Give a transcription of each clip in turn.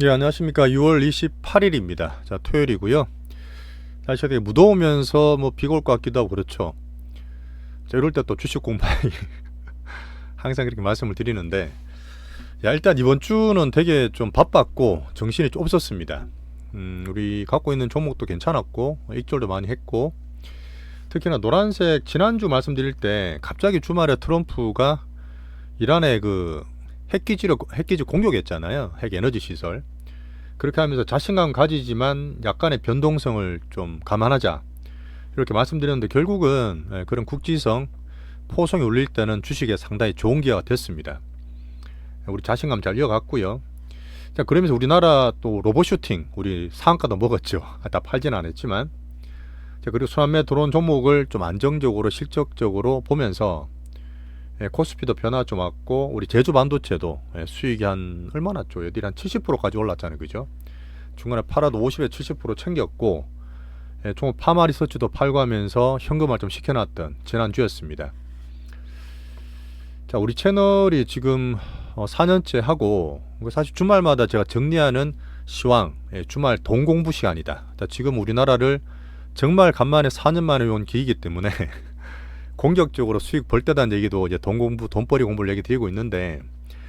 예, 안녕하십니까. 6월 28일입니다. 자, 토요일이고요. 날씨가 되게 무더우면서 뭐 비가 올 것 같기도 하고 그렇죠. 자, 이럴 때 또 주식 공부하기 항상 그렇게 말씀을 드리는데, 야, 일단 이번 주는 되게 좀 바빴고 정신이 좀 없었습니다. 우리 갖고 있는 종목도 괜찮았고 익절도 많이 했고, 특히나 노란색 지난주 말씀드릴 때 갑자기 주말에 트럼프가 이란의 그 핵기지 공격했잖아요. 핵 에너지 시설. 그렇게 하면서 자신감 가지지만 약간의 변동성을 좀 감안하자 이렇게 말씀드렸는데, 결국은 그런 국지성 포성이 울릴 때는 주식에 상당히 좋은 기회가 됐습니다. 우리 자신감 잘 이어갔고요. 자, 그러면서 우리나라 또 로봇 슈팅 우리 상한가도 먹었죠. 다 팔지는 않았지만. 자, 그리고 순환매 들어온 종목을 좀 안정적으로 실적적으로 보면서 코스피도 변화 좀 왔고, 우리 제주 반도체도 수익이 한 얼마나 죠? 여기 한 70%까지 올랐잖아요, 그죠? 중간에 팔아도 50에 70% 챙겼고, 종목 파마리서치도 팔고 하면서 현금화 좀 시켜놨던 지난주였습니다. 자, 우리 채널이 지금 4년째 하고, 사실 주말마다 제가 정리하는 시황, 주말 동공부 시간이다. 자, 지금 우리나라를 정말 간만에 4년 만에 온 기이기 때문에 공격적으로 수익 벌 때다는 얘기도 이제 돈 공부, 돈벌이 공부를 얘기 드리고 있는데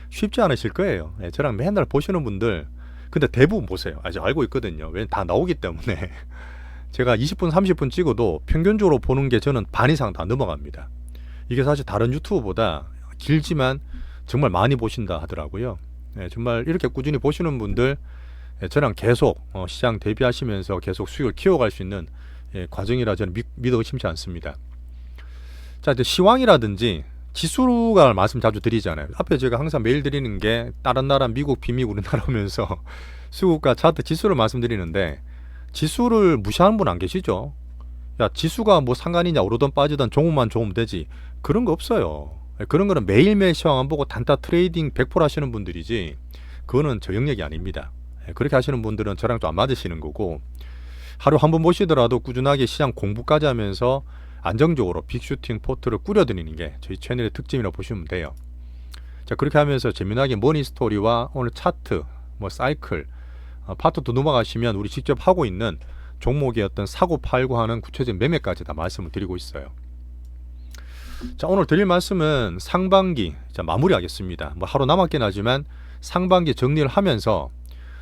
쉽지 않으실 거예요. 저랑 맨날 보시는 분들, 근데 대부분 보세요. 아직 알고 있거든요. 왜냐면 다 나오기 때문에. 제가 20분, 30분 찍어도 평균적으로 보는 게 저는 반 이상 다 넘어갑니다. 이게 사실 다른 유튜브보다 길지만 정말 많이 보신다 하더라고요. 정말 이렇게 꾸준히 보시는 분들, 저랑 계속 시장 대비하시면서 계속 수익을 키워갈 수 있는 과정이라 저는 믿어 의심치 않습니다. 자, 이제 시황이라든지 지수가 말씀 자주 드리잖아요. 앞에 제가 항상 매일 드리는 게 다른 나라 미국, 비미국, 우리나라 오면서 수급과 차트 지수를 말씀드리는데, 지수를 무시하는 분 안 계시죠? 야, 지수가 뭐 상관이냐, 오르던 빠지던 종목만 좋으면 되지. 그런 거 없어요. 그런 거는 매일매일 시황 안 보고 단타 트레이딩 100% 하시는 분들이지, 그거는 저 영역이 아닙니다. 그렇게 하시는 분들은 저랑 좀 안 맞으시는 거고, 하루 한 번 보시더라도 꾸준하게 시장 공부까지 하면서 안정적으로 빅슈팅 포트를 꾸려드리는 게 저희 채널의 특징이라고 보시면 돼요. 자, 그렇게 하면서 재미나게 머니 스토리와 오늘 차트, 뭐 사이클, 파트도 넘어가시면 우리 직접 하고 있는 종목의 어떤 사고 팔고 하는 구체적인 매매까지 다 말씀을 드리고 있어요. 자, 오늘 드릴 말씀은 상반기, 자, 마무리하겠습니다. 뭐 하루 남았긴 하지만 상반기 정리를 하면서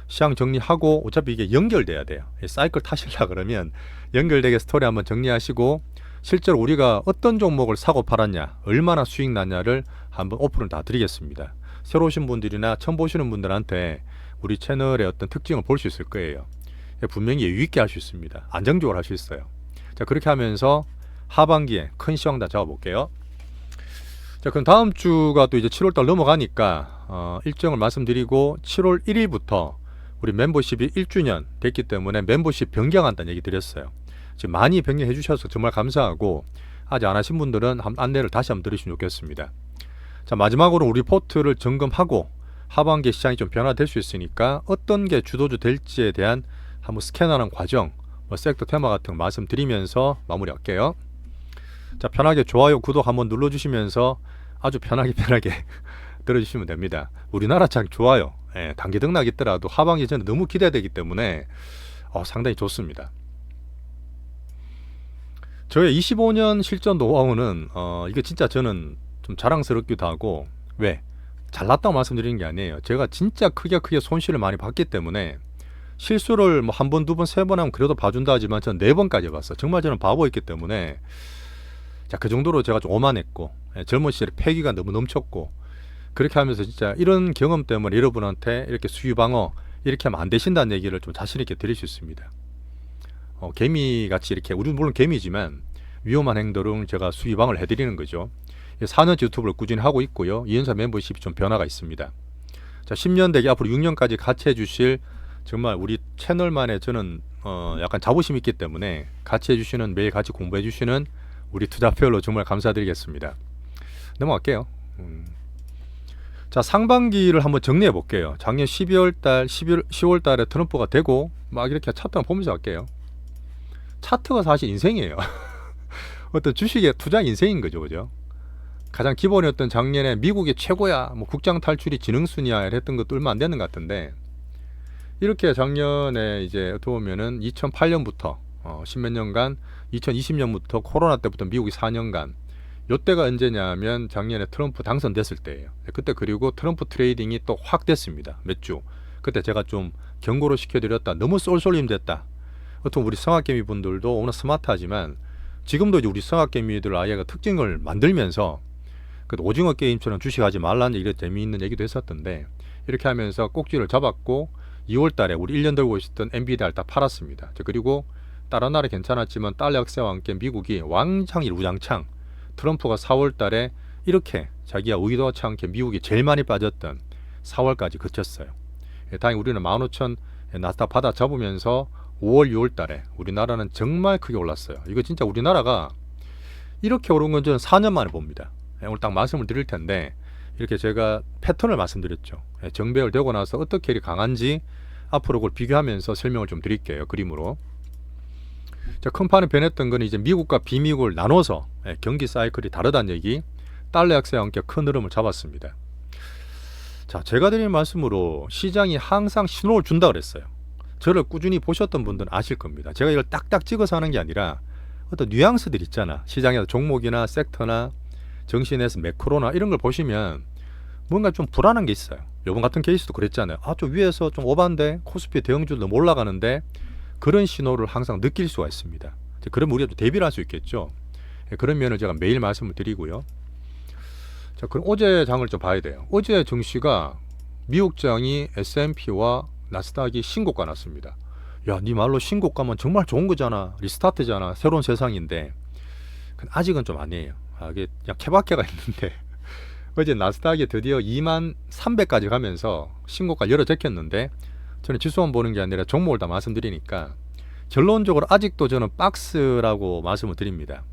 시장 정리하고, 어차피 이게 연결돼야 돼요. 사이클 타시려 그러면 연결되게 스토리 한번 정리하시고, 실제로 우리가 어떤 종목을 사고 팔았냐, 얼마나 수익 났냐를 한번 오픈을 다 드리겠습니다. 새로 오신 분들이나 처음 보시는 분들한테 우리 채널의 어떤 특징을 볼 수 있을 거예요. 분명히 유익게 할 수 있습니다. 안정적으로 할 수 있어요. 자, 그렇게 하면서 하반기에 큰 시황 다 잡아볼게요. 자, 그럼 다음 주가 또 이제 7월달 넘어가니까 일정을 말씀드리고, 7월 1일부터 우리 멤버십이 1주년 됐기 때문에 멤버십 변경한다는 얘기 드렸어요. 지금 많이 변경해 주셔서 정말 감사하고, 아직 안 하신 분들은 안내를 다시 한번 드리시면 좋겠습니다. 자, 마지막으로 우리 포트를 점검하고 하반기 시장이 좀 변화될 수 있으니까 어떤 게 주도주 될지에 대한 한번 스캔하는 과정, 뭐 섹터 테마 같은 거 말씀드리면서 마무리할게요. 자, 편하게 좋아요, 구독 한번 눌러주시면서 아주 편하게 들어주시면 됩니다. 우리나라 장 좋아요, 단기 등락 있더라도 하반기 저는 너무 기대되기 때문에 상당히 좋습니다. 저의 25년 실전 노하우는 이게 진짜 저는 좀 자랑스럽기도 하고, 왜? 잘났다고 말씀드리는 게 아니에요. 제가 진짜 크게 손실을 많이 봤기 때문에, 실수를 뭐 한 번, 두 번, 세 번 하면 그래도 봐준다 하지만 저는 네 번까지 봤어요. 정말 저는 바보였기 때문에. 자, 그 정도로 제가 좀 오만했고, 젊은 시절에 패기가 너무 넘쳤고, 그렇게 하면서 진짜 이런 경험 때문에 여러분한테 이렇게 수유방어 이렇게 하면 안 되신다는 얘기를 좀 자신 있게 드릴 수 있습니다. 개미같이 이렇게, 우리는 물론 개미지만 위험한 행동을 제가 수유방을 해드리는 거죠. 4년째 유튜브를 꾸준히 하고 있고요. 이연사 멤버십이 좀 변화가 있습니다. 자, 10년 되기 앞으로 6년까지 같이 해주실, 정말 우리 채널만에 저는 약간 자부심 있기 때문에 같이 해주시는, 매일 같이 공부해주시는 우리 투자표로 정말 감사드리겠습니다. 넘어갈게요. 자, 상반기를 한번 정리해 볼게요. 작년 12월달, 10월달에 트럼프가 되고 막 이렇게 차트만 보면서 갈게요. 차트가 사실 인생이에요. 어떤 주식의 투자 인생인 거죠, 그죠? 가장 기본이었던 작년에 미국이 최고야, 뭐 국장 탈출이 지능순이야 했던 것도 얼마 안 되는 것 같은데, 이렇게 작년에 이제 어떻게 보면은 2008년부터 십몇 년간 2020년부터 코로나 때부터 미국이 4년간 요때가 언제냐면 작년에 트럼프 당선됐을 때예요. 그때 그리고 트럼프 트레이딩이 또 확 됐습니다. 몇 주. 그때 제가 좀 경고를 시켜드렸다. 너무 쏠쏠림 됐다. 보통 우리 성악개미 분들도 워낙 스마트하지만 지금도 이제 우리 성악개미들 아이가 특징을 만들면서 그 오징어 게임처럼 주식하지 말라는 얘기가 재미있는 얘기도 했었던데 이렇게 하면서 꼭지를 잡았고 2월 달에 우리 1년 들고 있었던 엔비디아를 다 팔았습니다. 그리고 다른 나라 괜찮았지만 달러 약세와 함께 미국이 왕창 우장창 트럼프가 4월 달에 이렇게 자기가 의도치 않게 미국이 제일 많이 빠졌던 4월까지 그쳤어요. 다행히 우리는 15,000 나스닥 받아 잡으면서 5월 6월 달에 우리나라는 정말 크게 올랐어요. 이거 진짜 우리나라가 이렇게 오른 건 저는 4년 만에 봅니다. 오늘 딱 말씀을 드릴 텐데 이렇게 제가 패턴을 말씀드렸죠. 정배열 되고 나서 어떻게 이렇게 강한지 앞으로 그걸 비교하면서 설명을 좀 드릴게요. 그림으로. 자, 큰 판에 변했던 건 이제 미국과 비미국을 나눠서 경기 사이클이 다르다는 얘기, 달러 약세와 함께 큰 흐름을 잡았습니다. 자, 제가 드린 말씀으로 시장이 항상 신호를 준다 그랬어요. 저를 꾸준히 보셨던 분들은 아실 겁니다. 제가 이걸 딱딱 찍어서 하는 게 아니라 어떤 뉘앙스들 있잖아. 시장에서 종목이나 섹터나 정신에서 매크로나 이런 걸 보시면 뭔가 좀 불안한 게 있어요. 요번 같은 케이스도 그랬잖아요. 좀 위에서 좀 오반데 코스피 대형주도 너무 올라가는데 그런 신호를 항상 느낄 수가 있습니다. 그러면 우리가 좀 대비를 할 수 있겠죠. 그런 면을 제가 매일 말씀을 드리고요. 자, 그럼 어제 장을 좀 봐야 돼요. 어제 증시가 미국장이 S&P와 나스닥이 신고가 났습니다. 야, 네 말로 신고가면 정말 좋은 거잖아. 리스타트잖아. 새로운 세상인데 아직은 좀 아니에요. 이게 그냥 케바케가 있는데 어제 나스닥이 드디어 23,300까지 가면서 신고가 열어 제꼈는데 저는 지수만 보는 게 아니라 종목을 다 말씀드리니까 결론적으로 아직도 저는 박스라고 말씀을 드립니다.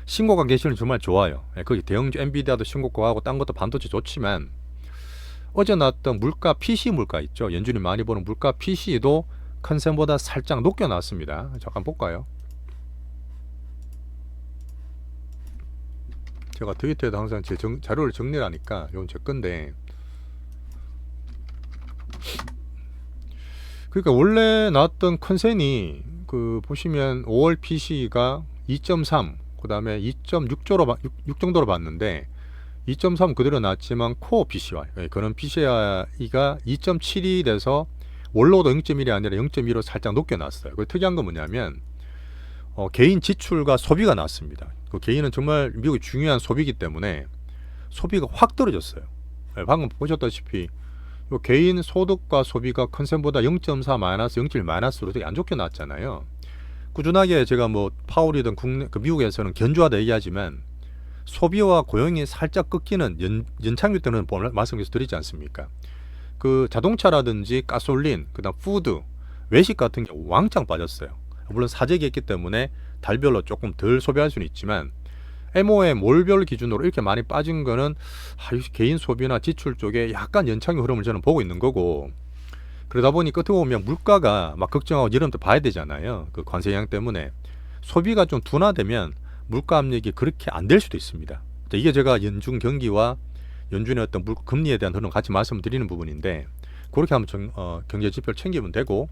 신고가 계시는 정말 좋아요. 거기 대형주 엔비디아도 신고가하고 딴 것도 반도체 좋지만 어제 나왔던 물가 PC 물가 있죠. 연준이 많이 보는 물가 PC도 컨센보다 살짝 높게 나왔습니다. 잠깐 볼까요? 제가 트위터에도 항상 제 자료를 정리를 하니까 이건 제 건데 그러니까 원래 나왔던 컨센이 그 보시면 5월 PC가 2.3 그 다음에 2.6조로 6 정도로 봤는데 2.3 그대로 나왔지만 코어 PCY 그런 PCI가 2.7이 돼서 원로도 0.1이 아니라 0.15 살짝 높게 나왔어요. 그 특이한 건 뭐냐면 개인 지출과 소비가 나왔습니다. 그 개인은 정말 미국이 중요한 소비이기 때문에 소비가 확 떨어졌어요. 방금 보셨다시피 개인 소득과 소비가 컨센보다 0.4 마이너스 0.1 마이너스로 되게 안 좋게 나왔잖아요. 꾸준하게 제가 뭐 파월이든 국내 미국에서는 견조하다 얘기하지만 소비와 고용이 살짝 꺾이는 연착륙 때는 말씀해서 드리지 않습니까? 그 자동차라든지 가솔린, 그다음 푸드, 외식 같은 게 왕창 빠졌어요. 물론 사재기 했기 때문에 달별로 조금 덜 소비할 수는 있지만 MO의 몰별 기준으로 이렇게 많이 빠진 거는 개인 소비나 지출 쪽에 약간 연착륙 흐름을 저는 보고 있는 거고 그러다 보니 끝에 보면 물가가 막 걱정하고 이런 데 봐야 되잖아요. 그 관세 영향 때문에 소비가 좀 둔화되면 물가 압력이 그렇게 안 될 수도 있습니다. 이게 제가 연준 경기와 연준의 어떤 금리에 대한 흐름 같이 말씀드리는 부분인데 그렇게 한번 경제 지표를 챙기면 되고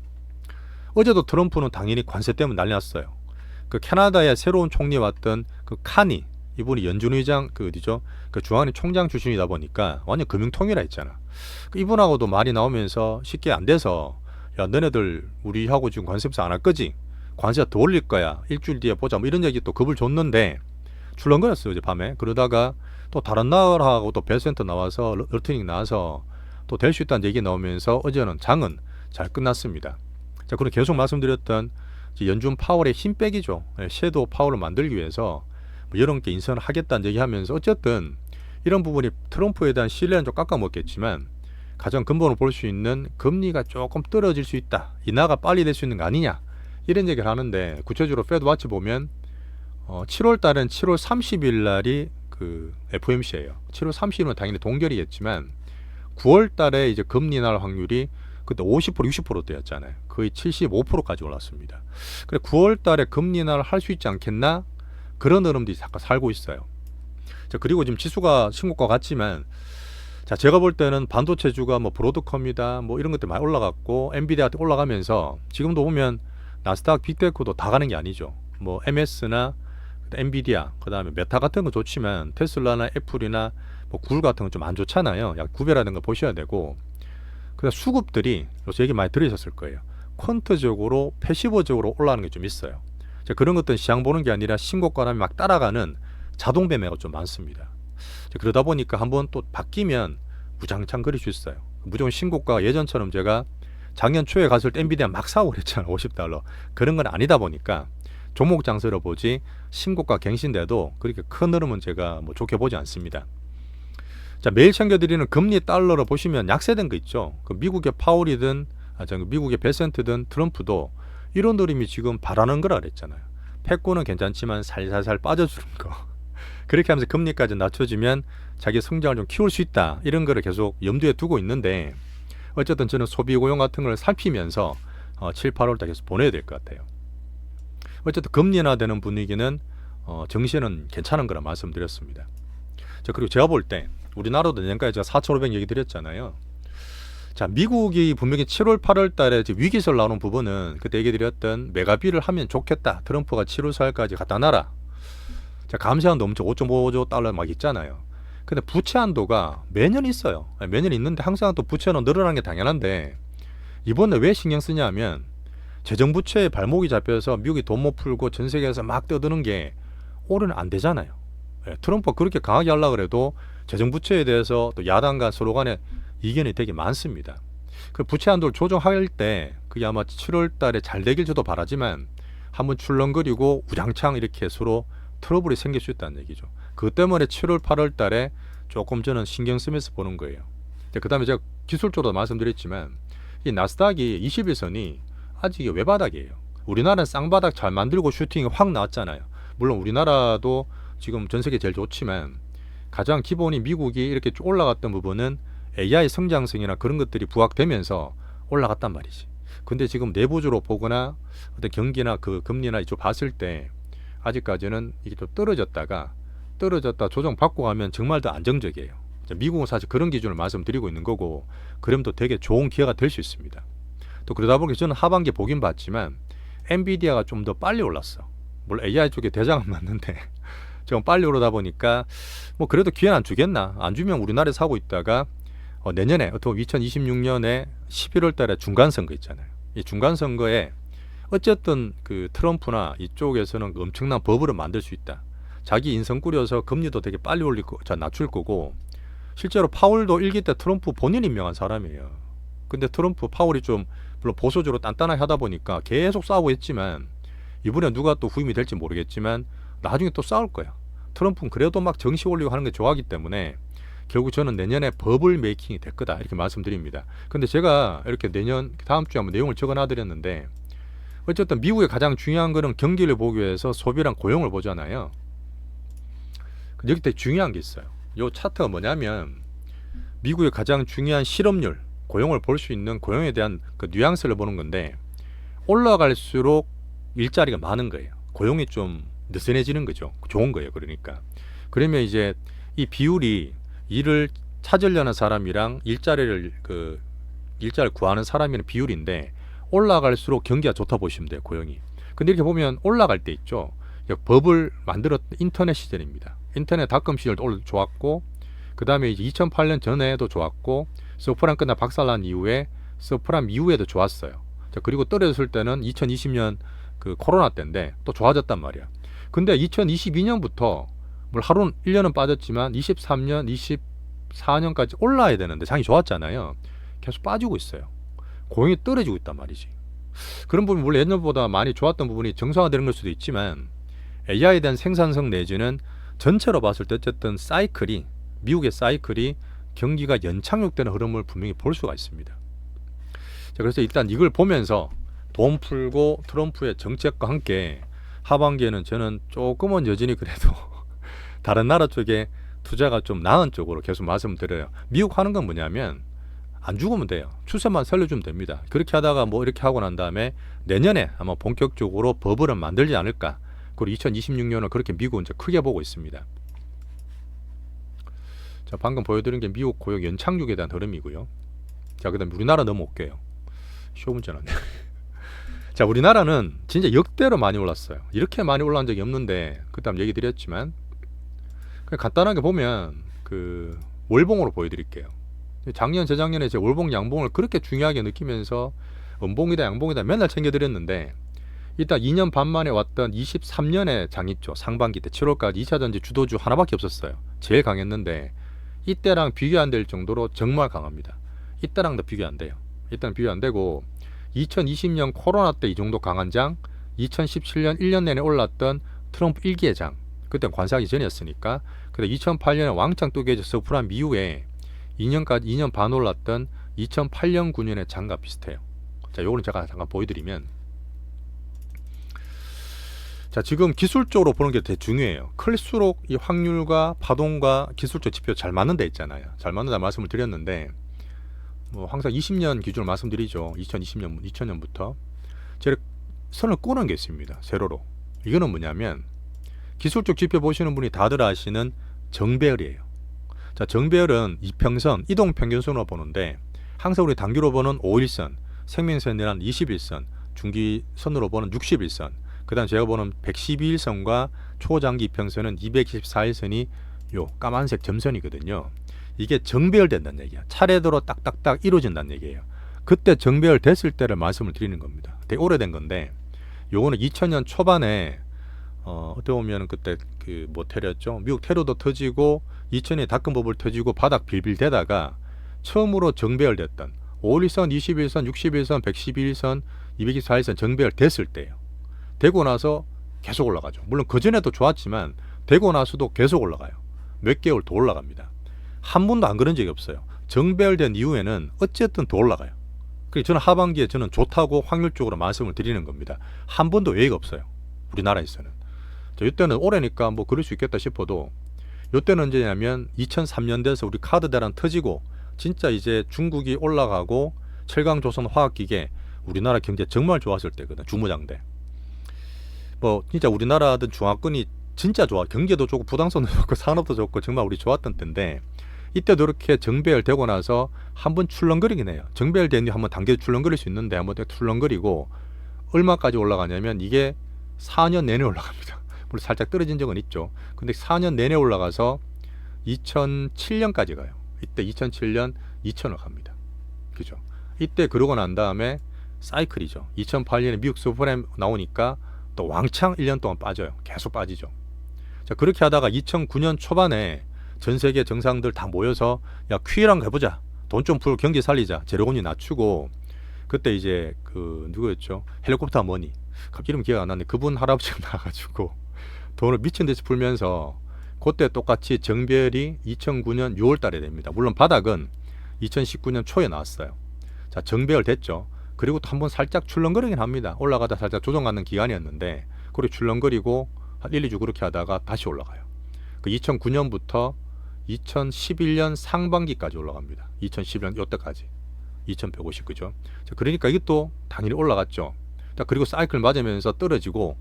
어제도 트럼프는 당연히 관세 때문에 난리 났어요. 그 캐나다의 새로운 총리 왔던 그 카니 이분이 연준 의장 그 어디죠? 그 중앙은행 총장 출신이다 보니까 완전 금융통이라 했잖아. 이분하고도 말이 나오면서 쉽게 안 돼서 야 너네들 우리하고 지금 관세 협상 안 할 거지? 관세가 더 올릴 거야. 일주일 뒤에 보자. 뭐 이런 얘기 또 겁을 줬는데 출렁거렸어요 어제 밤에. 그러다가 또 다른 나라하고 또 벨센터 나와서 러트닝 나와서 또 될 수 있다는 얘기 나오면서 어제는 장은 잘 끝났습니다. 자, 그리고 계속 말씀드렸던 연준 파월의 힘 빼기죠. 섀도우 파월을 만들기 위해서 뭐 이런 게 인선을 하겠다는 얘기하면서 어쨌든 이런 부분이 트럼프에 대한 신뢰는 좀 깎아먹겠지만 가장 근본으로 볼 수 있는 금리가 조금 떨어질 수 있다. 인하가 빨리 될 수 있는 거 아니냐. 이런 얘기를 하는데 구체적으로 페드 와치 보면 7월 달은 7월 30일 날이 그 FOMC예요. 7월 30일은 당연히 동결이겠지만 9월 달에 이제 금리 날 확률이 그때 50% 60%대였잖아요. 거의 75%까지 올랐습니다. 그래 9월 달에 금리 인하를 할 수 있지 않겠나? 그런 흐름들이 잠깐 살고 있어요. 자, 그리고 지금 지수가 신고가 같지만 자, 제가 볼 때는 반도체주가 뭐 브로드컴이다 뭐 이런 것들 많이 올라갔고 엔비디아 올라가면서 지금도 보면 나스닥 빅테크도 다 가는 게 아니죠. 뭐 MS나 엔비디아 그다음에 메타 같은 거 좋지만 테슬라나 애플이나 뭐 구글 같은 건 좀 안 좋잖아요. 약 구별하는 거 보셔야 되고. 그래서 수급들이 요새 얘기 많이 들으셨을 거예요. 퀀트적으로 패시브적으로 올라가는 게 좀 있어요. 자, 그런 것들은 시장 보는 게 아니라 신고가라면 막 따라가는 자동 매매가 좀 많습니다. 자, 그러다 보니까 한번 또 바뀌면 무장창 그릴 수 있어요. 무조건 신고가 예전처럼 제가 작년 초에 갔을 때 엔비디아 막 사고 그랬잖아요. $50. 그런 건 아니다 보니까 종목 장세로 보지 신고가 갱신돼도 그렇게 큰 흐름은 제가 뭐 좋게 보지 않습니다. 자, 매일 챙겨드리는 금리 달러로 보시면 약세된 거 있죠. 그 미국의 파월이든 미국의 베센트든 트럼프도 이런 흐름이 지금 바라는 거라 그랬잖아요. 패권은 괜찮지만 살살살 빠져주는 거. 그렇게 하면서 금리까지 낮춰지면 자기 성장을 좀 키울 수 있다. 이런 거를 계속 염두에 두고 있는데 어쨌든 저는 소비 고용 같은 걸 살피면서 7, 8월 달 계속 보내야 될 것 같아요. 어쨌든 금리 인하되는 분위기는 정시는 괜찮은 거라 말씀드렸습니다. 자, 그리고 제가 볼 때 우리나라도 내년까지 제가 4,500 얘기 드렸잖아요. 자, 미국이 분명히 7월 8월 달에 위기설 나오는 부분은 그때 얘기 드렸던 메가비를 하면 좋겠다. 트럼프가 7월 4일까지 갖다 놔라. 자, 감세한도 엄청 5.5조 달러 막 있잖아요. 근데 부채 한도가 매년 있어요. 매년 있는데 항상 또 부채는 늘어나는 게 당연한데 이번에 왜 신경 쓰냐 하면 재정부채에 발목이 잡혀서 미국이 돈 못 풀고 전 세계에서 막 떠드는 게 올해는 안 되잖아요. 트럼프가 그렇게 강하게 하려고 해도 재정부채에 대해서 또 야당 간 서로 간에 이견이 되게 많습니다. 그 부채 한도를 조정할 때 그게 아마 7월 달에 잘 되길 저도 바라지만 한번 출렁거리고 우장창 이렇게 서로 트러블이 생길 수 있다는 얘기죠. 그 때문에 7월 8월 달에 조금 저는 신경 쓰면서 보는 거예요. 그 다음에 제가 기술적으로 말씀드렸지만 이 나스닥이 21선이 아직 외바닥이에요. 우리나라는 쌍바닥 잘 만들고 슈팅이 확 나왔잖아요. 물론 우리나라도 지금 전 세계 제일 좋지만 가장 기본이 미국이 이렇게 쭉 올라갔던 부분은 AI 성장성이나 그런 것들이 부각되면서 올라갔단 말이지. 근데 지금 내부적으로 보거나 어떤 경기나 그 금리나 이쪽 봤을 때 아직까지는 이게 또 떨어졌다 조정받고 가면 정말 더 안정적이에요. 미국은 사실 그런 기준을 말씀드리고 있는 거고 그러면 또 되게 좋은 기회가 될 수 있습니다. 또 그러다 보니 저는 하반기에 보긴 봤지만 엔비디아가 좀 더 빨리 올랐어. 물론 AI 쪽에 대장은 맞는데 좀 빨리 오르다 보니까 뭐 그래도 기회는 안 주겠나. 안 주면 우리나라에 사고 있다가 내년에 어떻게 2026년에 11월 달에 중간선거 있잖아요. 이 중간선거에 어쨌든 그 트럼프나 이쪽에서는 엄청난 버블을 만들 수 있다. 자기 인성 꾸려서 금리도 되게 빨리 올리고 낮출 거고 실제로 파월도 1기 때 트럼프 본인 임명한 사람이에요. 근데 트럼프 파월이 좀 물론 보수적으로 단단하게 하다 보니까 계속 싸우고 했지만 이번에 누가 또 후임이 될지 모르겠지만 나중에 또 싸울 거야. 트럼프는 그래도 막 정시 올리고 하는 게 좋아하기 때문에 결국 저는 내년에 버블 메이킹이 될 거다 이렇게 말씀드립니다. 근데 제가 이렇게 내년 다음 주에 한번 내용을 적어 놔드렸는데 어쨌든 미국의 가장 중요한 거는 경기를 보기 위해서 소비랑 고용을 보잖아요. 여기 되게 중요한 게 있어요. 이 차트가 뭐냐면 미국의 가장 중요한 실업률, 고용을 볼 수 있는 고용에 대한 그 뉘앙스를 보는 건데 올라갈수록 일자리가 많은 거예요. 고용이 좀 느슨해지는 거죠. 좋은 거예요. 그러니까 그러면 이제 이 비율이 일을 찾으려는 사람이랑 일자리를 구하는 사람이랑 비율인데 올라갈수록 경기가 좋다 보시면 돼요. 고용이. 근데 이렇게 보면 올라갈 때 있죠. 버블 만들었던 인터넷 시절입니다. 인터넷 닷컴 시절도 좋았고 그 다음에 이제 2008년 전에도 좋았고 서프라임 끝나 박살난 이후에 서프라임 이후에도 좋았어요. 자, 그리고 떨어졌을 때는 2020년 그 코로나 때인데 또 좋아졌단 말이야. 근데 2022년부터 물 하루는 1년은 빠졌지만 23년, 24년까지 올라야 되는데 장이 좋았잖아요. 계속 빠지고 있어요. 고용이 떨어지고 있단 말이지. 그런 부분 물론 예전보다 많이 좋았던 부분이 정상화되는 걸 수도 있지만 AI에 대한 생산성 내지는 전체로 봤을 때 어쨌든 사이클이 미국의 사이클이 경기가 연착륙되는 흐름을 분명히 볼 수가 있습니다. 자, 그래서 일단 이걸 보면서 돈 풀고 트럼프의 정책과 함께 하반기에는 저는 조금은 여전히 그래도 다른 나라 쪽에 투자가 좀 나은 쪽으로 계속 말씀드려요. 미국 하는 건 뭐냐면 안 죽으면 돼요. 추세만 살려주면 됩니다. 그렇게 하다가 뭐 이렇게 하고 난 다음에 내년에 아마 본격적으로 버블을 만들지 않을까. 그리고 2026년은 그렇게 미국은 이제 크게 보고 있습니다. 자, 방금 보여드린 게 미국 고용 연착륙에 대한 흐름이고요. 자, 그다음 우리나라 넘어올게요. 쉬워 문제 났네. 자, 우리나라는 진짜 역대로 많이 올랐어요. 이렇게 많이 올라온 적이 없는데 그다음 얘기 드렸지만 그냥 간단하게 보면 그 월봉으로 보여드릴게요. 작년 재작년에 제 월봉 양봉을 그렇게 중요하게 느끼면서 음봉이다 양봉이다 맨날 챙겨드렸는데 일단 2년 반 만에 왔던 23년의 장입조 상반기 때 7월까지 2차전지 주도주 하나밖에 없었어요. 제일 강했는데 이때랑 비교 안 될 정도로 정말 강합니다. 이때랑도 비교 안 돼요. 이때는 비교 안 되고 2020년 코로나 때 이 정도 강한 장, 2017년 1년 내내 올랐던 트럼프 1기의 장, 그때는 관세하기 전이었으니까. 근데 2008년에 왕창 또 깨져서 불안 이후에 2년 반 올랐던 2008년 9년의 장과 비슷해요. 자, 요거는 제가 잠깐 보여드리면, 자, 지금 기술적으로 보는 게 되게 중요해요. 클수록 이 확률과 파동과 기술적 지표 잘 맞는 데 있잖아요. 잘 맞는다 말씀을 드렸는데 뭐 항상 20년 기준으로 말씀드리죠. 2020년부터 제가 선을 끄는 게 있습니다. 세로로. 이거는 뭐냐면 기술적 지표 보시는 분이 다들 아시는 정배열이에요. 자, 정배열은 이평선, 이동평균선으로 보는데 항상 우리 단기로 보는 5일선, 생명선이란 21선, 중기선으로 보는 61선, 그 다음 제가 보는 112일선과 초장기 이평선은 224일선이 요 까만색 점선이거든요. 이게 정배열 된다는 얘기야. 차례대로 딱딱딱 이루어진다는 얘기예요. 그때 정배열 됐을 때를 말씀을 드리는 겁니다. 되게 오래된 건데 요거는 2000년 초반에 어떻게 보면 그때 그 뭐 테러였죠. 미국 테러도 터지고 2000년에 닷컴 버블 터지고 바닥 빌빌 대다가 처음으로 정배열 됐던 5일선, 21선, 61선, 112일선, 224일선 정배열 됐을 때예요. 되고 나서 계속 올라가죠. 물론 그전에도 좋았지만 되고 나서도 계속 올라가요. 몇 개월 더 올라갑니다. 한 번도 안 그런 적이 없어요. 정배열된 이후에는 어쨌든 더 올라가요. 그래서 저는 하반기에 저는 좋다고 확률적으로 말씀을 드리는 겁니다. 한 번도 예의가 없어요. 우리나라에서는. 자, 이때는 올해니까 뭐 그럴 수 있겠다 싶어도 이때는 언제냐면 2003년 돼서 우리 카드 대란 터지고 진짜 이제 중국이 올라가고 철강조선 화학기계 우리나라 경제 정말 좋았을 때거든. 주무장대. 뭐 진짜 우리나라든 중화권이 진짜 좋아. 경제도 좋고 부동산도 좋고 산업도 좋고 정말 우리 좋았던 때인데 이때도 이렇게 정배열 되고 나서 한번 출렁거리긴 해요. 정배열 된 뒤에 한번 단계 출렁거릴 수 있는데 한번 출렁거리고 얼마까지 올라가냐면 이게 4년 내내 올라갑니다. 물론 살짝 떨어진 적은 있죠. 근데 4년 내내 올라가서 2007년까지 가요. 이때 2007년 2천을 갑니다. 그죠? 이때 그러고 난 다음에 사이클이죠. 2008년에 미국 서브프라임 나오니까 또 왕창 1년 동안 빠져요. 계속 빠지죠. 자, 그렇게 하다가 2009년 초반에 전 세계 정상들 다 모여서 야, QE랑 해보자. 돈 좀 풀고 경기 살리자. 재료금리 낮추고 그때 이제 그 누구였죠? 헬리콥터 머니. 갑자기 이름 기억 안 나는데 그분 할아버지가 나와가지고 돈을 미친 듯이 풀면서 그때 똑같이 정배열이 2009년 6월 달에 됩니다. 물론 바닥은 2019년 초에 나왔어요. 자, 정배열 됐죠. 그리고 또 한번 살짝 출렁거리긴 합니다. 올라가다 살짝 조정받는 기간이었는데 그리고 출렁거리고 한 1, 2주 그렇게 하다가 다시 올라가요. 그 2009년부터 2011년 상반기까지 올라갑니다. 2011년 요때까지 2150 그죠? 자, 그러니까 이것도 당연히 올라갔죠. 자, 그리고 사이클 맞으면서 떨어지고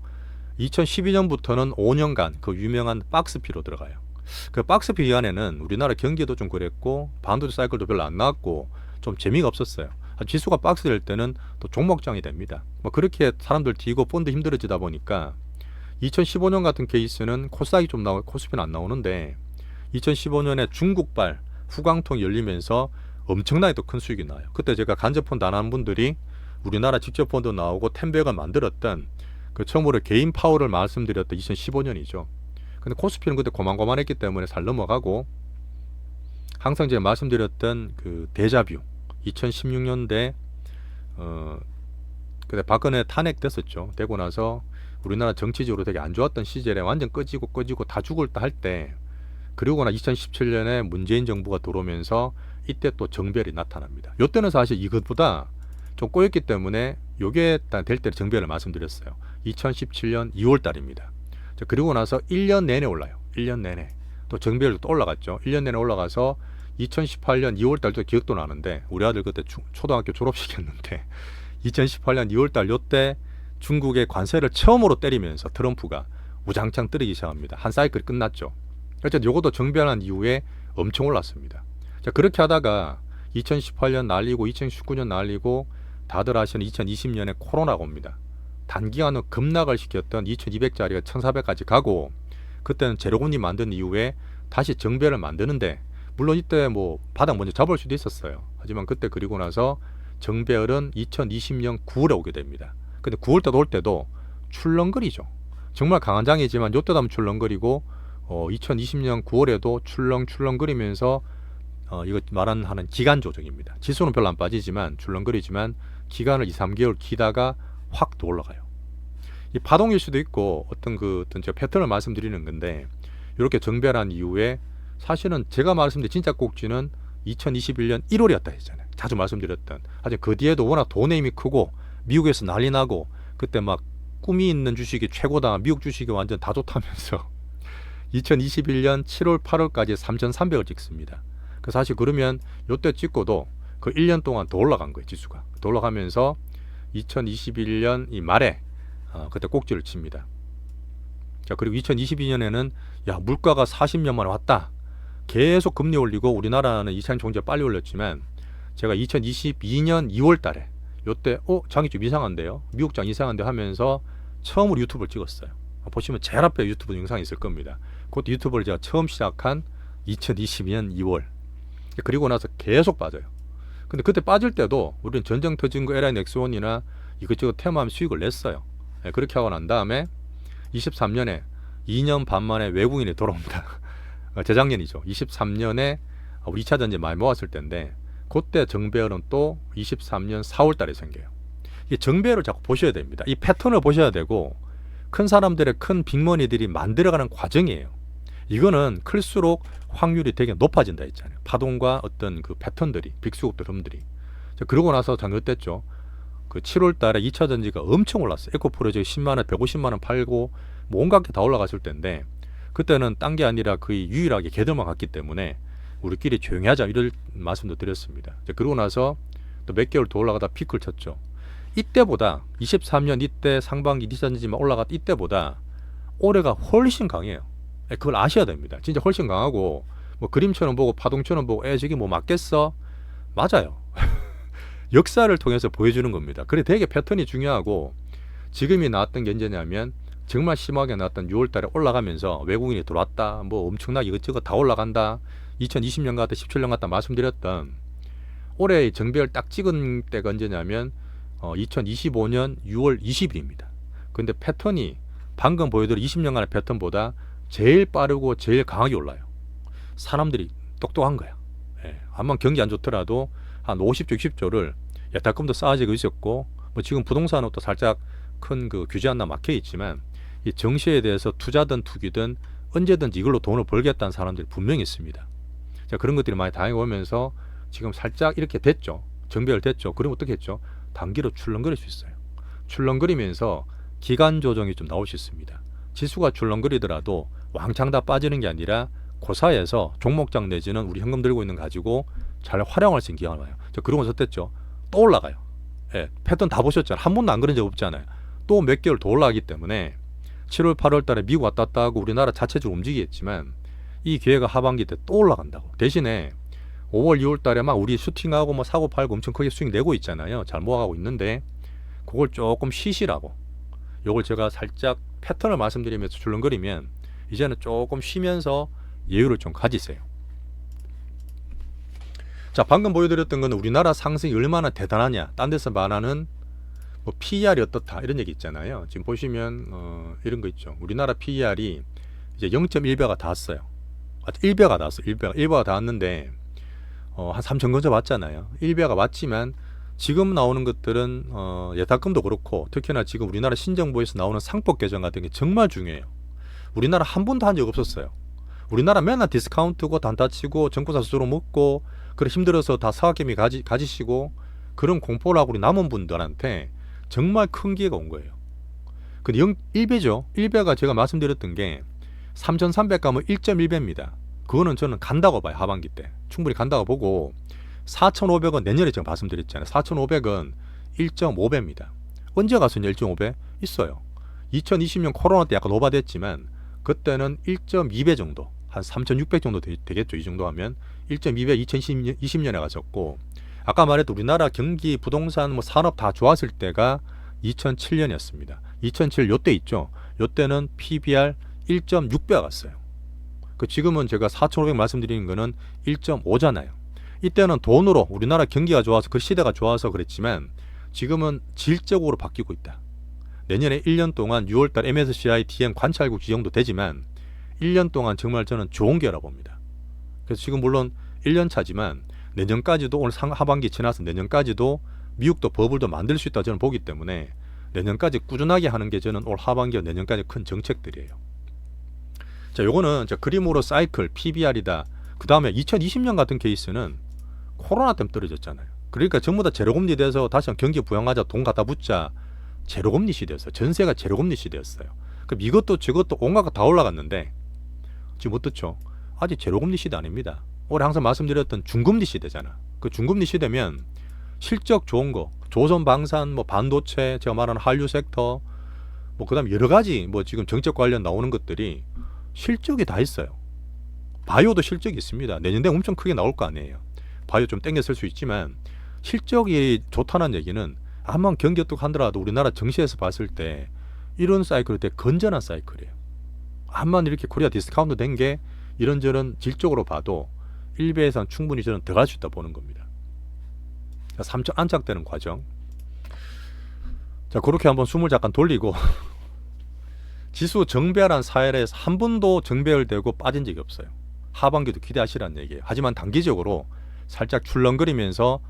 2012년부터는 5년간 그 유명한 박스피로 들어가요. 그 박스피 기간에는 우리나라 경기도 좀 그랬고 반도체 사이클도 별로 안 나왔고 좀 재미가 없었어요. 지수가 박스 될 때는 또 종목장이 됩니다. 뭐 그렇게 사람들 튀고 펀드 힘들어지다 보니까 2015년 같은 케이스는 코스닥이 좀 나오고 코스피는 안 나오는데 2015년에 중국발 후광통 열리면서 엄청나게 또 큰 수익이 나요. 그때 제가 간접펀드 안 하는 분들이 우리나라 직접 펀드 나오고 텐백을 만들었던 그 처음으로 개인 파워를 말씀드렸던 2015년이죠. 근데 코스피는 그때 고만고만했기 때문에 잘 넘어가고 항상 제가 말씀드렸던 그 데자뷰 2016년대 그때 박근혜 탄핵됐었죠. 되고 나서 우리나라 정치적으로 되게 안 좋았던 시절에 완전 꺼지고 다 죽을다 할 때 그리고 나 2017년에 문재인 정부가 들어오면서 이때 또 정배열이 나타납니다. 이때는 사실 이것보다 좀 꼬였기 때문에 요게 될 때 정배열을 말씀드렸어요. 2017년 2월 달입니다. 그리고 나서 1년 내내 올라요. 1년 내내. 또 정배열도 또 올라갔죠. 1년 내내 올라가서 2018년 2월 달도 기억도 나는데 우리 아들 그때 초등학교 졸업식이었는데 2018년 2월 달 요때 중국의 관세를 처음으로 때리면서 트럼프가 우장창 때리기 시작합니다. 한 사이클이 끝났죠. 어쨌든 요것도 정배열한 이후에 엄청 올랐습니다. 자, 그렇게 하다가 2018년 날리고 2019년 날리고 다들 아시는 2020년에 코로나가 옵니다. 단기간으로 급락을 시켰던 2200짜리가 1400까지 가고, 그때는 제로금리 만든 이후에 다시 정배를 만드는데, 물론 이때 뭐 바닥 먼저 잡을 수도 있었어요. 하지만 그때 그리고 나서 정배열은 2020년 9월에 오게 됩니다. 근데 9월 때 올 때도 출렁거리죠. 정말 강한 장이지만 요때도 한번 출렁거리고 2020년 9월에도 출렁거리면서 이거 말하는 기간 조정입니다. 지수는 별로 안 빠지지만 출렁거리지만 기간을 2, 3개월 기다가 확 더 올라가요. 이 파동일 수도 있고 어떤 제가 패턴을 말씀드리는 건데, 이렇게 정배란 이후에 사실은 제가 말씀드린 진짜 꼭지는 2021년 1월이었다 했잖아요. 자주 말씀드렸던. 하지만 그 뒤에도 워낙 돈의 힘이 크고 미국에서 난리 나고 그때 막 꿈이 있는 주식이 최고다, 미국 주식이 완전 다 좋다면서 2021년 7월 8월까지 3,300을 찍습니다. 그 사실 그러면 요때 찍고도 그 1년 동안 더 올라간 거예요. 지수가 더 올라가면서 2021년 이 말에 그때 꼭지를 칩니다. 자, 그리고 2022년에는 야, 물가가 40년 만에 왔다. 계속 금리 올리고 우리나라는 이차전 총재 빨리 올렸지만, 제가 2022년 2월 달에 요때 장이 좀 이상한데요, 미국 장 이상한데 하면서 처음으로 유튜브를 찍었어요. 보시면 제일 앞에 유튜브 영상이 있을 겁니다. 그것도 유튜브를 제가 처음 시작한 2022년 2월. 그리고 나서 계속 빠져요. 근데 그때 빠질 때도 우리는 전쟁 터진 거 LI 넥스원이나 이것저것 테마하면 수익을 냈어요. 그렇게 하고 난 다음에 23년에 2년 반 만에 외국인이 돌아옵니다. 재작년이죠. 23년에 우리 2차 전지 많이 모았을 때인데, 그때 정배열은 또 23년 4월 달에 생겨요. 이 정배열을 자꾸 보셔야 됩니다. 이 패턴을 보셔야 되고, 큰 사람들의 큰 빅머니들이 만들어가는 과정이에요. 이거는 클수록 확률이 되게 높아진다 했잖아요. 파동과 어떤 그 패턴들이, 빅수급들 흐름들이. 그러고 나서 당겼댔죠. 그 7월 달에 2차 전지가 엄청 올랐어요. 에코프로젝트 10만원, 150만원 팔고 뭐 온갖 게 다 올라갔을 때인데, 그때는 딴 게 아니라 거의 유일하게 걔들만 갔기 때문에 우리끼리 조용히 하자 이런 말씀도 드렸습니다. 그러고 나서 또 몇 개월 더 올라가다 피크를 쳤죠. 이때보다 23년 이때 상반기 2차 전지만 올라갔다 이때보다 올해가 훨씬 강해요. 그걸 아셔야 됩니다. 진짜 훨씬 강하고, 뭐 그림처럼 보고 파동처럼 보고 저게 뭐 맞겠어? 맞아요. 역사를 통해서 보여주는 겁니다. 그래 되게 패턴이 중요하고, 지금이 나왔던 게 언제냐면 정말 심하게 나왔던 6월 달에 올라가면서 외국인이 들어왔다, 뭐 엄청나게 이것저것 다 올라간다, 2020년 갔다 17년 갔다 말씀드렸던 올해 정배열 딱 찍은 때가 언제냐면 2025년 6월 20일입니다. 근데 패턴이 방금 보여드린 20년간의 패턴보다 제일 빠르고 제일 강하게 올라요. 사람들이 똑똑한 거야. 한번 경기 안 좋더라도 한 50조, 60조를 여타금도 쌓아지고 있었고, 뭐 지금 부동산은 또 살짝 큰 그 규제 하나 막혀 있지만, 이 정시에 대해서 투자든 투기든 언제든지 이걸로 돈을 벌겠다는 사람들이 분명히 있습니다. 자, 그런 것들이 많이 당해오면서 지금 살짝 이렇게 됐죠. 정배열 됐죠. 그럼 어떻게 했죠? 단기로 출렁거릴 수 있어요. 출렁거리면서 기간 조정이 좀 나올 수 있습니다. 지수가 출렁거리더라도 왕창 다 빠지는 게 아니라 그 사이에서 종목장 내지는 우리 현금 들고 있는 거 가지고 잘 활용할 수 있는 기간이 와요. 저 그런 거 어땠죠? 또 올라가요. 패턴 다 보셨잖아요. 한 번도 안 그런 적 없잖아요. 또 몇 개월 더 올라가기 때문에 7월 8월 달에 미국 왔다 갔다 하고 우리나라 자체적으로 움직이겠지만, 이 기회가 하반기 때 또 올라간다고. 대신에 5월 6월 달에 막 우리 슈팅하고 뭐 사고 팔고 엄청 크게 수익 내고 있잖아요. 잘 모아가고 있는데 그걸 조금 쉬시라고. 요걸 제가 살짝 패턴을 말씀드리면서 줄렁거리면 이제는 조금 쉬면서 여유를 좀 가지세요. 자, 방금 보여드렸던 건 우리나라 상승이 얼마나 대단하냐, 딴 데서 말하는 뭐 PER이 어떻다 이런 얘기 있잖아요. 지금 보시면 이런 거 있죠. 우리나라 PER이 이제 0.1배가 닿았어요. 1배가 닿았어. 1배가 닿았는데 한 3천 건조 맞잖아요. 1배가 맞지만 지금 나오는 것들은 예탁금도 그렇고, 특히나 지금 우리나라 신정부에서 나오는 상법 개정 같은 게 정말 중요해요. 우리나라 한 번도 한 적 없었어요. 우리나라 맨날 디스카운트고 단타치고 정부사 수수료 먹고 그래 힘들어서 다 사학개미 가지시고 그런 공포를 하고 우리 남은 분들한테 정말 큰 기회가 온 거예요. 근데 1배죠. 1배가 제가 말씀드렸던 게 3,300 가면 1.1배입니다. 그거는 저는 간다고 봐요. 하반기 때 충분히 간다고 보고, 4,500원 내년에 제가 말씀드렸잖아요. 4,500원 1.5배입니다. 언제 갔었냐 1.5배? 있어요. 2020년 코로나 때 약간 오바됐지만 그때는 1.2배 정도, 한 3,600 정도 되겠죠. 이 정도 하면 1.2배 2020년에 갔었고, 아까 말했던 우리나라 경기 부동산 뭐 산업 다 좋았을 때가 2007년이었습니다. 2007 요때 있죠. 요때는 PBR 1.6배가 갔어요. 그 지금은 제가 4,500 말씀드리는 거는 1.5잖아요. 이때는 돈으로 우리나라 경기가 좋아서 그 시대가 좋아서 그랬지만 지금은 질적으로 바뀌고 있다. 내년에 1년 동안 6월달 MSCI DM 관찰국 지정도 되지만 1년 동안 정말 저는 좋은 기회라 봅니다. 그래서 지금 물론 1년 차지만 내년까지도, 오늘 하반기 지나서 내년까지도 미국도 버블도 만들 수 있다 저는 보기 때문에 내년까지 꾸준하게 하는 게 저는 올 하반기와 내년까지 큰 정책들이에요. 자, 요거는 그림으로 사이클 PBR이다. 그 다음에 2020년 같은 케이스는 코로나 때문에 떨어졌잖아요. 그러니까 전부 다 제로금리 돼서 다시 한번 경기 부양하자, 돈 갖다 붓자, 제로금리 시대였어요. 전세가 제로금리 시대였어요. 그럼 이것도 저것도 온갖 거 다 올라갔는데 지금 어떻죠? 아직 제로금리 시대 아닙니다. 올해 항상 말씀드렸던 중금리 시대잖아. 그 중금리 시대면 실적 좋은 거, 조선방산, 뭐 반도체, 제가 말하는 한류 섹터, 뭐 그다음 여러 가지 뭐 지금 정책 관련 나오는 것들이 실적이 다 있어요. 바이오도 실적이 있습니다. 내년에 엄청 크게 나올 거 아니에요. 바이오 좀 땡겼을 수 있지만 실적이 좋다는 얘기는 한번 경기 어떻게 하더라도 우리나라 정시에서 봤을 때 이런 사이클일 때 건전한 사이클이에요. 한번 이렇게 코리아 디스카운트 된 게 이런저런 질적으로 봐도 1배에서는 충분히 저는 들어갈 수 있다 보는 겁니다. 3천 안착되는 과정. 자, 그렇게 한번 숨을 잠깐 돌리고 지수 정배열한 사례에서 한 번도 정배열되고 빠진 적이 없어요. 하반기도 기대하시라는 얘기예요. 하지만 단기적으로 살짝 출렁거리면서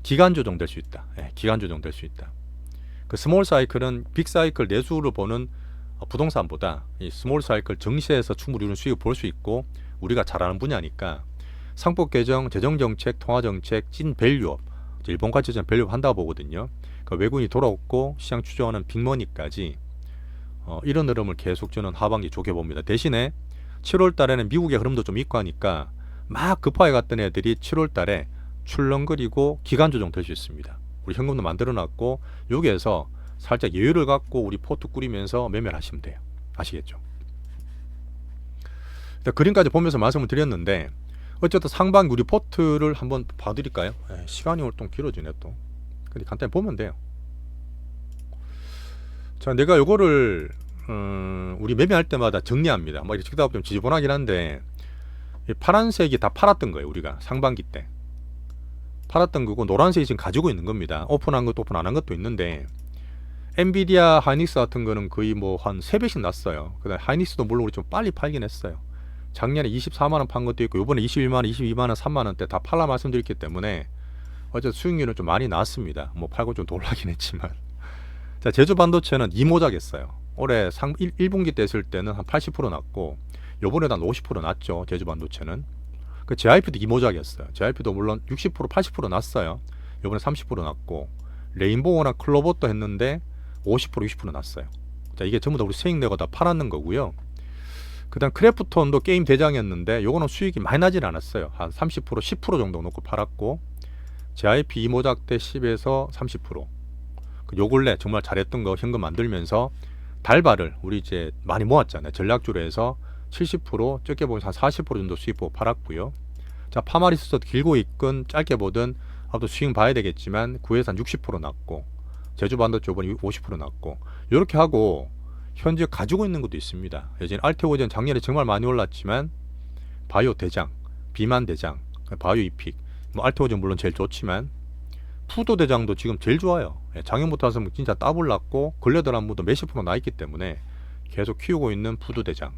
기간 조정될 수 있다. 기간 조정될 수 있다. 그 스몰 사이클은 빅 사이클 내수를 보는 부동산보다 이 스몰 사이클 정시에서 충분히 이런 수익을 볼 수 있고 우리가 잘 아는 분야니까 상법 개정, 재정정책, 통화정책, 찐 밸류업, 일본 가치전 밸류업 한다고 보거든요. 그러니까 외국인이 돌아오고 시장 추정하는 빅머니까지 이런 흐름을 계속 저는 하반기 좋게 봅니다. 대신에 7월 달에는 미국의 흐름도 좀 있고 하니까 막 급하게 갔던 애들이 7월 달에 출렁거리고 기간 조정 될 수 있습니다. 우리 현금도 만들어놨고 여기에서 살짝 여유를 갖고 우리 포트 꾸리면서 매매를 하시면 돼요. 아시겠죠? 일단 그림까지 보면서 말씀을 드렸는데 어쨌든 상반기 우리 포트를 한번 봐드릴까요? 시간이 오늘 좀 길어지네 또. 근데 간단히 보면 돼요. 자, 내가 요거를 우리 매매할 때마다 정리합니다. 뭐 이렇게 찍다 보면 지저분하긴 한데 파란색이 다 팔았던 거예요. 우리가 상반기 때 팔았던 거고 노란색이 지금 가지고 있는 겁니다. 오픈한 것도 오픈 안 한 것도 있는데 엔비디아, 하이닉스 같은 거는 거의 뭐 한 3배씩 났어요. 그다음에 하이닉스도 물론 우리 좀 빨리 팔긴 했어요. 작년에 24만원 판 것도 있고 요번에 21만원, 22만원, 3만원대 다 팔라 말씀드렸기 때문에 어쨌든 수익률은 좀 많이 났습니다. 뭐 팔고 좀 놀라긴 했지만. 자, 제주반도체는 이모작했어요. 올해 1분기 때 했을 때는 한 80% 났고 요번에도 한 50% 났죠. 제주반도체는. 그 JYP도 이모작이었어요. JYP도 물론 60%, 80% 났어요. 요번에 30% 났고 레인보우나 클로버도 했는데 50%, 60% 났어요. 자, 이게 전부 다 우리 수익 내고 다 팔았는 거고요. 그 다음 크래프톤도 게임 대장이었는데 요거는 수익이 많이 나진 않았어요. 한 30%, 10% 정도 놓고 팔았고 JYP 이모작 때 10에서 30%. 요 근래 정말 잘했던 거 현금 만들면서 달바를 우리 이제 많이 모았잖아요. 전략주로 해서 70%, 적게 보면 한 40% 정도 수익 보고 팔았고요. 자, 파마리스도 길고 있건 짧게 보든 앞으로 수익 봐야 되겠지만 9에서 한 60% 났고 제주반도체 이번에 50% 났고 이렇게 하고 현재 가지고 있는 것도 있습니다. 예전에 알테오젠 작년에 정말 많이 올랐지만 바이오 대장, 비만 대장, 바이오 이픽, 뭐 알테오젠 물론 제일 좋지만 푸도 대장도 지금 제일 좋아요. 작년부터 와서 진짜 따블났고 근래 들어 한 번도 몇십 프로 나있기 때문에 계속 키우고 있는 푸도 대장.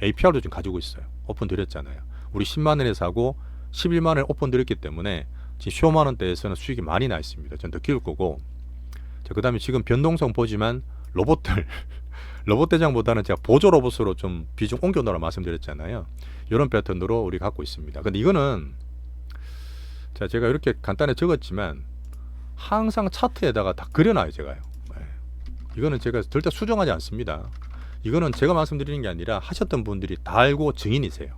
APR도 지금 가지고 있어요. 오픈 드렸잖아요. 우리 10만원에 사고 11만원에 오픈 드렸기 때문에 지금 15만원대에서는 수익이 많이 나 있습니다. 전 더 키울 거고. 자, 그 다음에 지금 변동성 보지만 로봇들 로봇 대장보다는 제가 보조 로봇으로 좀 비중 옮겨놓으라 말씀드렸잖아요. 이런 패턴으로 우리 갖고 있습니다. 근데 이거는 자, 제가 이렇게 간단히 적었지만 항상 차트에다가 다 그려놔요. 제가요. 이거는 제가 절대 수정하지 않습니다. 이거는 제가 말씀드리는 게 아니라 하셨던 분들이 다 알고 증인이세요.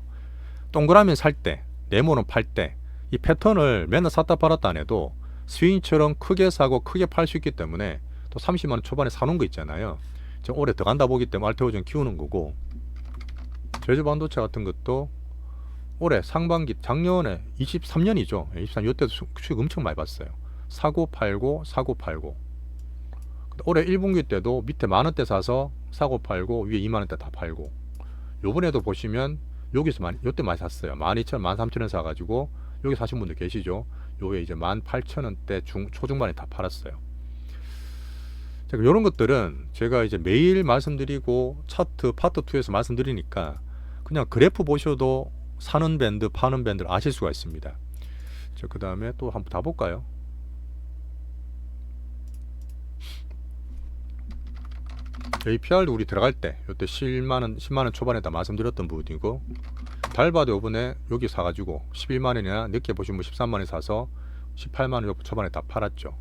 동그라미 살 때, 네모는 팔 때 이 패턴을 맨날 샀다 팔았다 안 해도 스윙처럼 크게 사고 크게 팔 수 있기 때문에 또 30만원 초반에 사놓은 거 있잖아요. 지금 올해 더 간다 보기 때문에 알테오젠 키우는 거고 제주반도체 같은 것도 올해 상반기 작년에 23년이죠. 23년 이때도 수익 엄청 많이 봤어요. 사고 팔고 사고 팔고. 올해 1분기 때도 밑에 만원대 사서 사고 팔고 위에 2만원대 다 팔고. 요번에도 보시면 여기서 요때 많이 샀어요. 12,000원, 13,000원 사가지고 여기 사신 분들 계시죠. 요게 이제 18,000원대 초중반에 다 팔았어요. 이런 것들은 제가 이제 매일 말씀드리고 차트 파트 2에서 말씀드리니까 그냥 그래프 보셔도 사는 밴드 파는 밴드를 아실 수가 있습니다. 자, 그 다음에 또 한번 다 볼까요? APR도 우리 들어갈 때 이때 10만원 초반에다 말씀드렸던 부분이고, 달바도 요번에 여기 사가지고 11만원이나 늦게 보시면 13만원에 사서 18만원 초반에 다 팔았죠.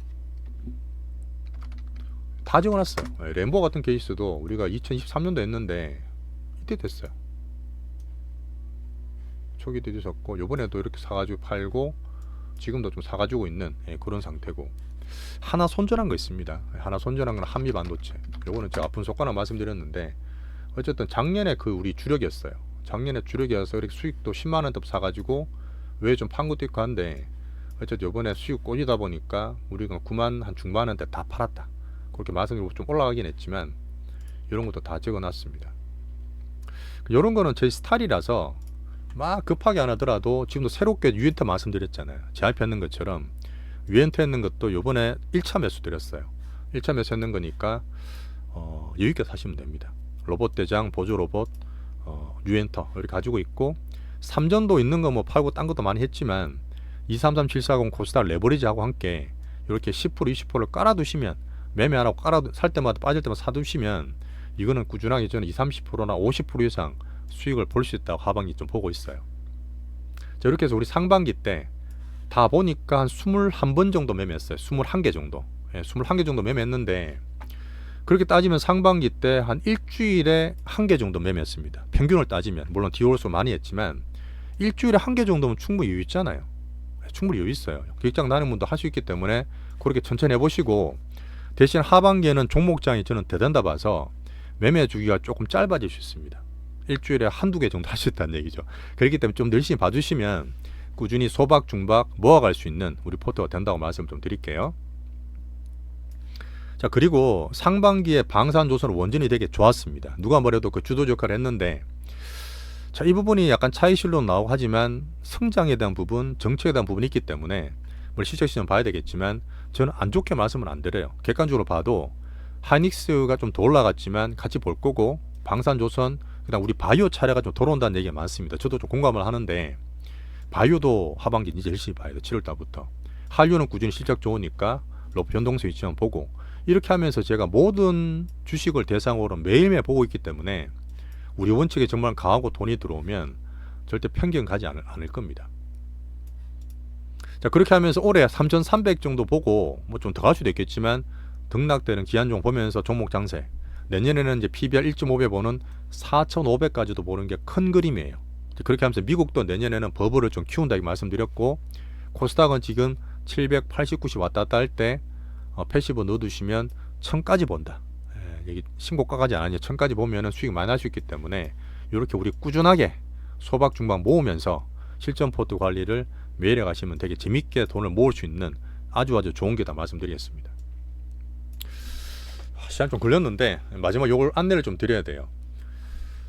다 적어놨어요. 램보 같은 케이스도 우리가 2023년도 했는데 이때 됐어요. 초기 때 있었고, 요번에도 이렇게 사가지고 팔고 지금도 좀 사가지고 있는 그런 상태고, 하나 손절한 거 있습니다. 하나 손절한 건 한미반도체. 요거는 제가 아픈 속가나 말씀드렸는데, 어쨌든 작년에 그 우리 주력이었어요. 작년에 주력이어서 이렇게 수익도 10만원 사가지고 왜 좀 판 것도 있고 한데, 어쨌든 요번에 수익 꼴리다 보니까 우리가 9만 한 중반원대 다 팔았다, 그렇게 말씀드리고 좀 올라가긴 했지만 이런 것도 다 적어놨습니다. 이런 거는 제 스타일이라서 막 급하게 안 하더라도, 지금도 새롭게 유엔터 말씀드렸잖아요. JYP 했는 것처럼 유엔터 했는 것도 요번에 1차 매수 드렸어요. 1차 매수 했는 거니까 여유있게 사시면 됩니다. 로봇 대장, 보조 로봇, 유엔터 이렇게 가지고 있고, 삼전도 있는 거 뭐 팔고 딴 것도 많이 했지만 233740 코스닥 레버리지하고 함께 이렇게 10% 20%를 깔아두시면, 매매 안 하고 살 때마다 빠질 때마다 사두시면 이거는 꾸준하게 저는 20, 30%나 50% 이상 수익을 볼 수 있다고 하반기 좀 보고 있어요. 자, 이렇게 해서 우리 상반기 때 다 보니까 한 21번 정도 매매했어요. 21개 정도. 21개 정도 매매했는데, 그렇게 따지면 상반기 때 한 일주일에 1개 정도 매매했습니다. 평균을 따지면, 물론 디올수 많이 했지만 일주일에 1개 정도면 충분히 여유 있잖아요. 충분히 여유 있어요. 기획장 나는 분도 할 수 있기 때문에 그렇게 천천히 해보시고, 대신 하반기에는 종목장이 저는 대단다 봐서 매매 주기가 조금 짧아질 수 있습니다. 일주일에 한두 개 정도 할 수 있다는 얘기죠. 그렇기 때문에 좀 열심히 봐주시면 꾸준히 소박 중박 모아갈 수 있는 우리 포트가 된다고 말씀 좀 드릴게요. 자, 그리고 상반기에 방산조선 원전이 되게 좋았습니다. 누가 뭐래도 그 주도 역할을 했는데, 자, 이 부분이 약간 차이실로 나오고 하지만 성장에 대한 부분, 정책에 대한 부분이 있기 때문에 뭘 실적 시점 봐야 되겠지만 저는 안 좋게 말씀은 안 드려요. 객관적으로 봐도 하이닉스가 좀 더 올라갔지만 같이 볼 거고, 방산조선, 그다음 우리 바이오 차례가 좀 돌아온다는 얘기가 많습니다. 저도 좀 공감을 하는데, 바이오도 하반기 이제 열심히 봐야 돼. 7월달부터. 한류는 꾸준히 실적 좋으니까 로봇 변동성 위치만 보고, 이렇게 하면서 제가 모든 주식을 대상으로 매일매일 보고 있기 때문에 우리 원칙에 정말 강하고 돈이 들어오면 절대 편견 가지 않을 겁니다. 자, 그렇게 하면서 올해 3,300 정도 보고 뭐 좀 더 갈 수도 있겠지만 등락되는 기한종 보면서 종목 장세, 내년에는 이제 PBR 1.5배 보는 4,500까지도 보는 게 큰 그림이에요. 그렇게 하면서 미국도 내년에는 버블을 좀 키운다고 말씀드렸고, 코스닥은 지금 780, 90 왔다 갔다 할 때 패시브 넣어두시면 1000까지 본다. 여기 신고가까지 안 하냐, 1000까지 보면 수익 많이 날 수 있기 때문에 이렇게 우리 꾸준하게 소박 중박 모으면서 실전 포트 관리를 매일 해 가시면 되게 재밌게 돈을 모을 수 있는 아주 좋은 게다 말씀드리겠습니다. 시간 좀 걸렸는데 마지막 요걸 안내를 좀 드려야 돼요.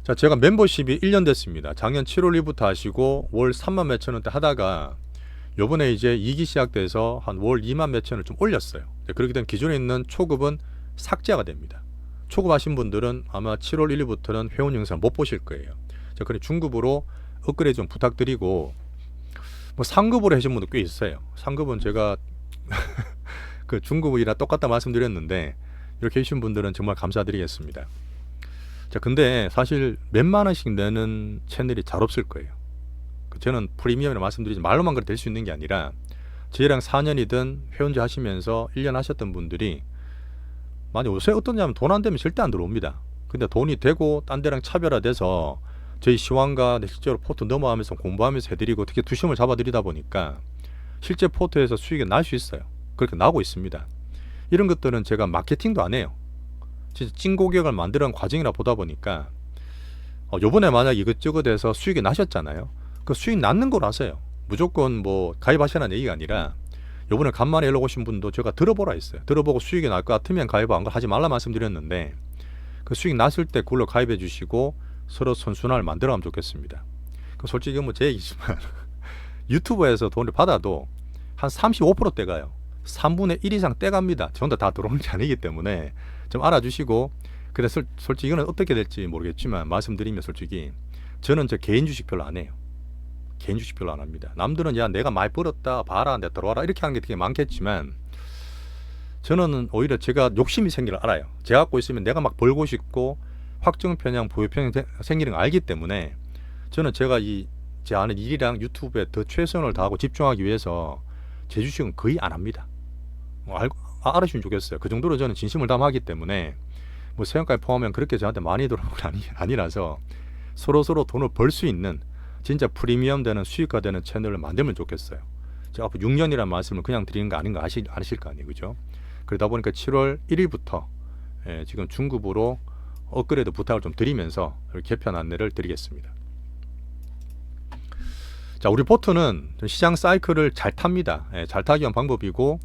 자, 제가 멤버십이 1년 됐습니다. 작년 7월 1일부터 하시고 월 3만 몇천 원대 하다가 요번에 이제 2기 시작돼서 한 월 2만 몇천 원을 좀 올렸어요. 그렇게 되면 기존에 있는 초급은 삭제가 됩니다. 초급 하신 분들은 아마 7월 1일부터는 회원 영상 못 보실 거예요. 자, 그래 중급으로 업그레이드 좀 부탁드리고, 뭐 상급으로 하신 분도 꽤 있어요. 상급은 제가 그 중급이랑 똑같다 말씀드렸는데 이렇게 해주신 분들은 정말 감사드리겠습니다. 자, 근데 사실 몇만 원씩 내는 채널이 잘 없을 거예요. 저는 프리미엄이라 말씀드리지 말로만 그래 될 수 있는 게 아니라, 저희랑 4년이든 회원제 하시면서 1년 하셨던 분들이 많이 요새 어떠냐면 돈 안 되면 절대 안 들어옵니다. 근데 돈이 되고 딴 데랑 차별화돼서 저희 시황과 실제로 포트 넘어가면서 공부하면서 해드리고 어떻게 두심을 잡아드리다 보니까 실제 포트에서 수익이 날 수 있어요. 그렇게 나오고 있습니다. 이런 것들은 제가 마케팅도 안 해요. 진짜 찐 고객을 만드는 과정이라 보다 보니까 요번에 만약 이것저것 해서 수익이 나셨잖아요. 그 수익 낳는 걸 하세요. 무조건 뭐 가입하시라는 얘기가 아니라 요번에 간만에 연락 오신 분도 제가 들어보라 했어요. 들어보고 수익이 날 것 같으면 가입한 걸 하지 말라 말씀드렸는데 그 수익 났을 때 그걸로 가입해 주시고 서로 선순환을 만들어가면 좋겠습니다. 그 솔직히 뭐 제 얘기지만 유튜브에서 돈을 받아도 한 35% 떼가요. 3분의 1 이상 떼갑니다. 전부 다 들어오는 게 아니기 때문에 좀 알아주시고, 그래서 솔직히 이거는 어떻게 될지 모르겠지만 말씀드리면 솔직히 저는 저 개인 주식 별로 안 해요. 개인 주식 별로 안 합니다. 남들은 야 내가 많이 벌었다 봐라 내 들어와라 이렇게 하는 게 되게 많겠지만 저는 오히려 제가 욕심이 생기는 걸 알아요. 제가 갖고 있으면 내가 막 벌고 싶고 확정 편향 보유 편향 생기는 걸 알기 때문에 저는 제가 제 아는 일이랑 유튜브에 더 최선을 다하고 집중하기 위해서 제 주식은 거의 안 합니다. 알아주시면 좋겠어요. 그 정도로 저는 진심을 담하기 때문에 뭐 세금까지 포함하면 그렇게 저한테 많이 들어오는 건 아니라서 서로 돈을 벌 수 있는 진짜 프리미엄 되는 수익화 되는 채널을 만들면 좋겠어요. 제가 앞으로 6년이라는 말씀을 그냥 드리는 거 아닌 거 아실 거 아니에요, 그죠? 그러다 보니까 7월 1일부터 지금 중급으로 업그레이드 부탁을 좀 드리면서 개편 안내를 드리겠습니다. 자, 우리 포트는 시장 사이클을 잘 탑니다. 잘 타기 위한 방법이고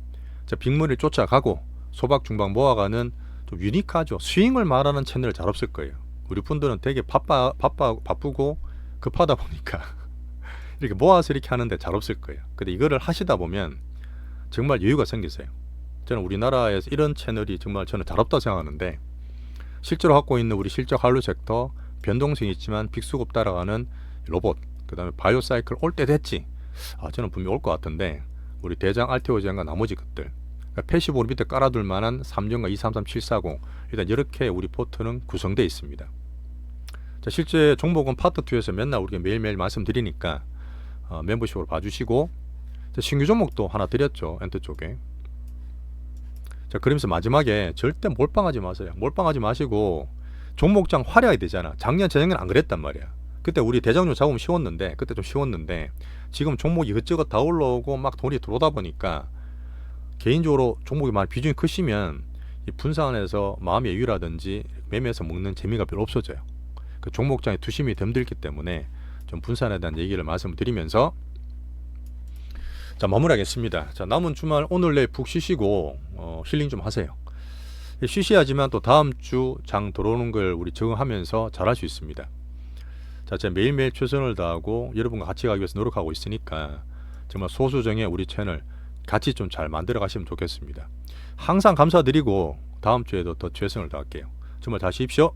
빅머리를 쫓아가고 소박 중박 모아가는 좀 유니크하죠. 스윙을 말하는 채널 잘 없을 거예요. 우리 분들은 되게 바쁘고 급하다 보니까 이렇게 모아서 이렇게 하는데 잘 없을 거예요. 근데 이거를 하시다 보면 정말 여유가 생기세요. 저는 우리나라에서 이런 채널이 정말 저는 잘 없다고 생각하는데 실제로 갖고 있는 우리 실적 한류 섹터 변동성이 있지만 빅수급 따라가는 로봇, 그 다음에 바이오 사이클 올 때 됐지. 저는 분명히 올 것 같은데 우리 대장 알테오젠과 나머지 것들 패시브 밑에 깔아둘 만한 3전과 233740 일단 이렇게 우리 포트는 구성되어 있습니다. 자, 실제 종목은 파트2에서 맨날 우리가 매일매일 말씀드리니까 멤버십으로 봐주시고, 자, 신규 종목도 하나 드렸죠. 엔터 쪽에. 자, 그러면서 마지막에 절대 몰빵하지 마세요. 몰빵하지 마시고 종목장 활약이 되잖아. 작년 재작년 안 그랬단 말이야. 그때 우리 대장주 잡으면 쉬웠는데 그때 좀 쉬웠는데 지금 종목이 이것저것 다 올라오고 막 돈이 들어오다 보니까 개인적으로 종목이 많이 비중이 크시면 이 분산해서 마음의 여유라든지 매매해서 먹는 재미가 별로 없어져요. 그 종목장에 투심이 덤들기 때문에 좀 분산에 대한 얘기를 말씀을 드리면서 자, 마무리하겠습니다. 자, 남은 주말 오늘 내일 푹 쉬시고 힐링 좀 하세요. 쉬셔야지만 또 다음 주 장 들어오는 걸 우리 적응하면서 잘할 수 있습니다. 자, 제가 매일매일 최선을 다하고 여러분과 같이 가기 위해서 노력하고 있으니까 정말 소수정의 우리 채널 같이 좀 잘 만들어 가시면 좋겠습니다. 항상 감사드리고 다음 주에도 더 최선을 다할게요. 정말 잘 쉬십시오.